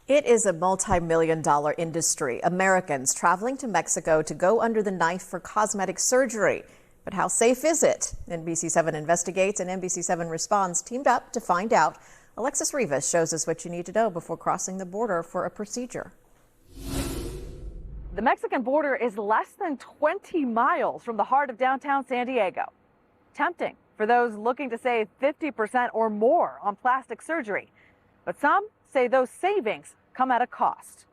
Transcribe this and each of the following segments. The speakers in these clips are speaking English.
It is a multi-million-dollar industry. Americans traveling to Mexico to go under the knife for cosmetic surgery. But how safe is it? NBC7 investigates and NBC7 Responds teamed up to find out. Alexis Rivas shows us what you need to know before crossing the border for a procedure. The Mexican border is less than 20 miles from the heart of downtown San Diego. Tempting for those looking to save 50% or more on plastic surgery. But some say those savings come at a cost.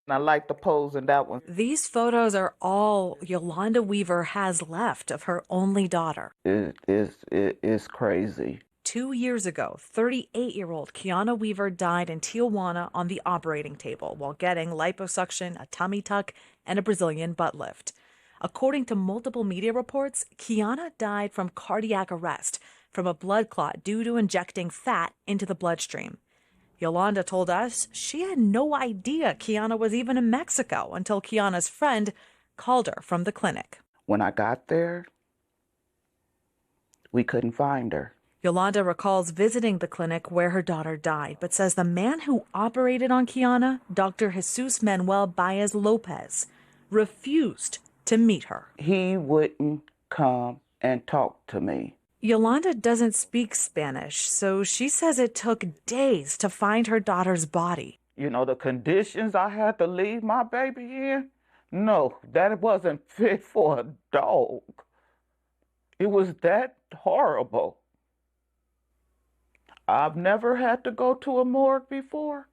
I like the pose in that one. These photos are all Yolanda Weaver has left of her only daughter. It is crazy. 2 years ago, 38-year-old Kiana Weaver died in Tijuana on the operating table while getting liposuction, a tummy tuck, and a Brazilian butt lift. According to multiple media reports, Kiana died from cardiac arrest from a blood clot due to injecting fat into the bloodstream. Yolanda told us she had no idea Kiana was even in Mexico until Kiana's friend called her from the clinic. When I got there, we couldn't find her. Yolanda recalls visiting the clinic where her daughter died, but says the man who operated on Kiana, Dr. Jesus Manuel Baez Lopez, refused to meet her. He wouldn't come and talk to me. Yolanda doesn't speak Spanish, so she says it took days to find her daughter's body. You know, the conditions I had to leave my baby in, no, that wasn't fit for a dog. It was that horrible. I've never had to go to a morgue before,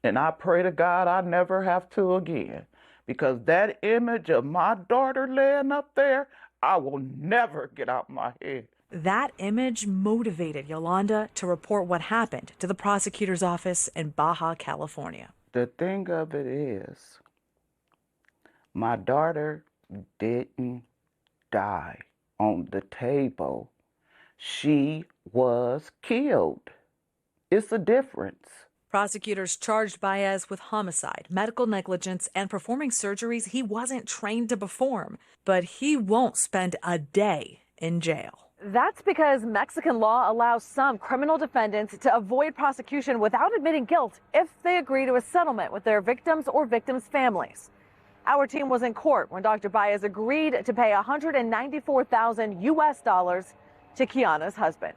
and I pray to God I never have to again, because that image of my daughter laying up there, I will never get out my head. That image motivated Yolanda to report what happened to the prosecutor's office in Baja, California. The thing of it is, my daughter didn't die on the table. She was killed. It's a difference. Prosecutors charged Baez with homicide, medical negligence, and performing surgeries he wasn't trained to perform. But he won't spend a day in jail. That's because Mexican law allows some criminal defendants to avoid prosecution without admitting guilt if they agree to a settlement with their victims or victims' families. Our team was in court when Dr. Baez agreed to pay $194,000 US to Kiana's husband.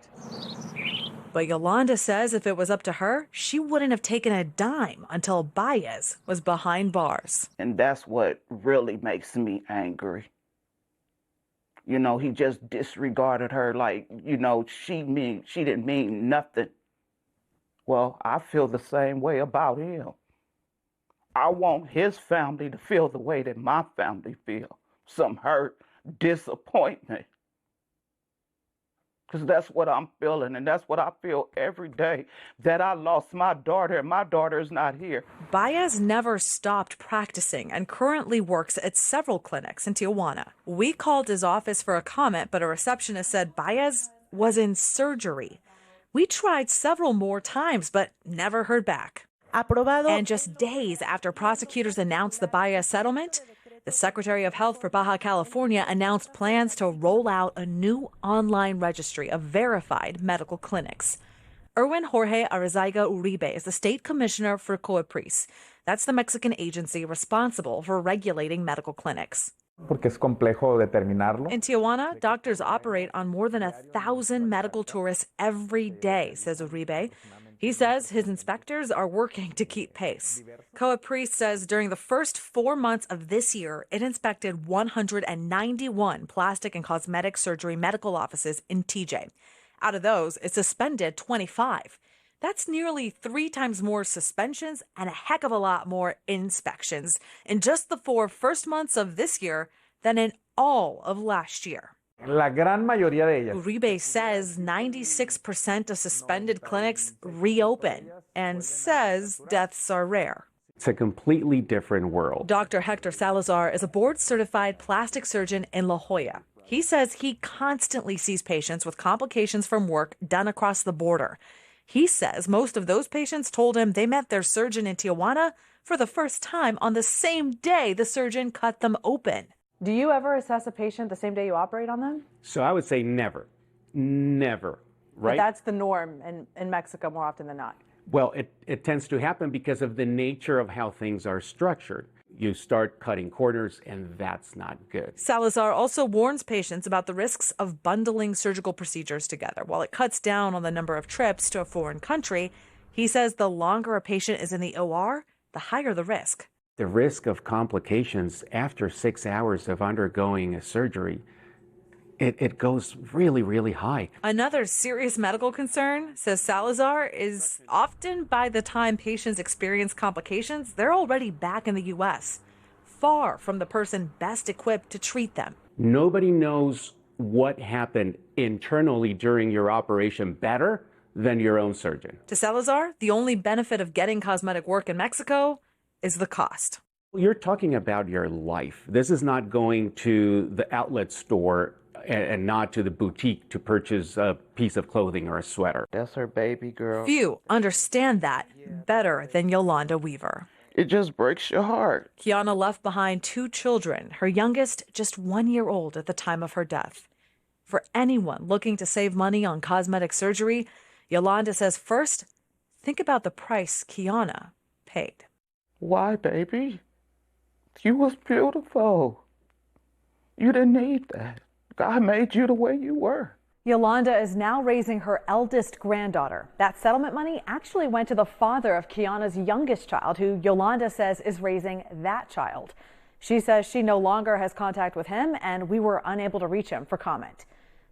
But Yolanda says if it was up to her, she wouldn't have taken a dime until Baez was behind bars. And that's what really makes me angry. You know, he just disregarded her like, you know, she didn't mean nothing. Well, I feel the same way about him. I want his family to feel the way that my family feel. Some hurt, disappointment. Because that's what I'm feeling, and that's what I feel every day, that I lost my daughter, and my daughter is not here. Baez never stopped practicing and currently works at several clinics in Tijuana. We called his office for a comment, but a receptionist said Baez was in surgery. We tried several more times, but never heard back. Aprobado. And just days after prosecutors announced the Baez settlement, the Secretary of Health for Baja California announced plans to roll out a new online registry of verified medical clinics. Erwin Jorge Arrizaiga Uribe is the state commissioner for COEPRIS. That's the Mexican agency responsible for regulating medical clinics. Porque es complejo determinarlo. In Tijuana, doctors operate on more than 1,000 medical tourists every day, says Uribe. He says his inspectors are working to keep pace. COEPRIS says during the first 4 months of this year, it inspected 191 plastic and cosmetic surgery medical offices in TJ. Out of those, it suspended 25. That's nearly 3 times more suspensions and a heck of a lot more inspections in just the 4 first months of this year than in all of last year. La gran mayoría de ellas. Uribe says 96% of suspended clinics reopen and says deaths are rare. It's a completely different world. Dr. Hector Salazar is a board-certified plastic surgeon in La Jolla. He says he constantly sees patients with complications from work done across the border. He says most of those patients told him they met their surgeon in Tijuana for the first time on the same day the surgeon cut them open. Do you ever assess a patient the same day you operate on them? So I would say never, never, right? But that's the norm in Mexico more often than not. Well, it tends to happen because of the nature of how things are structured. You start cutting corners, and that's not good. Salazar also warns patients about the risks of bundling surgical procedures together. While it cuts down on the number of trips to a foreign country, he says the longer a patient is in the OR, the higher the risk. The risk of complications after 6 hours of undergoing a surgery, it goes really, really high. Another serious medical concern, says Salazar, is often by the time patients experience complications, they're already back in the U.S., far from the person best equipped to treat them. Nobody knows what happened internally during your operation better than your own surgeon. To Salazar, the only benefit of getting cosmetic work in Mexico is the cost. You're talking about your life. This is not going to the outlet store and not to the boutique to purchase a piece of clothing or a sweater. That's her baby girl. Few understand that better than Yolanda Weaver. It just breaks your heart. Kiana left behind 2 children, her youngest just 1 year old at the time of her death. For anyone looking to save money on cosmetic surgery, Yolanda says first, think about the price Kiana paid. Why, baby? You was beautiful. You didn't need that. God made you the way you were. Yolanda is now raising her eldest granddaughter. That settlement money actually went to the father of Kiana's youngest child, who Yolanda says is raising that child. She says she no longer has contact with him, and we were unable to reach him for comment.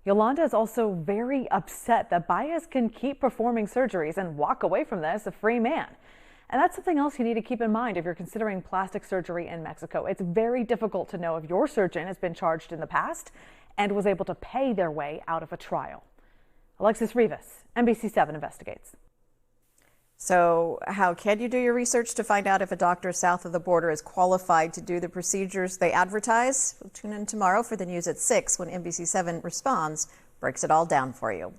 Yolanda is also very upset that Baez can keep performing surgeries and walk away from this a free man. And that's something else you need to keep in mind if you're considering plastic surgery in Mexico. It's very difficult to know if your surgeon has been charged in the past and was able to pay their way out of a trial. Alexis Rivas, NBC7 investigates. So how can you do your research to find out if a doctor south of the border is qualified to do the procedures they advertise? We'll tune in tomorrow for the news at 6 when NBC7 Responds breaks it all down for you.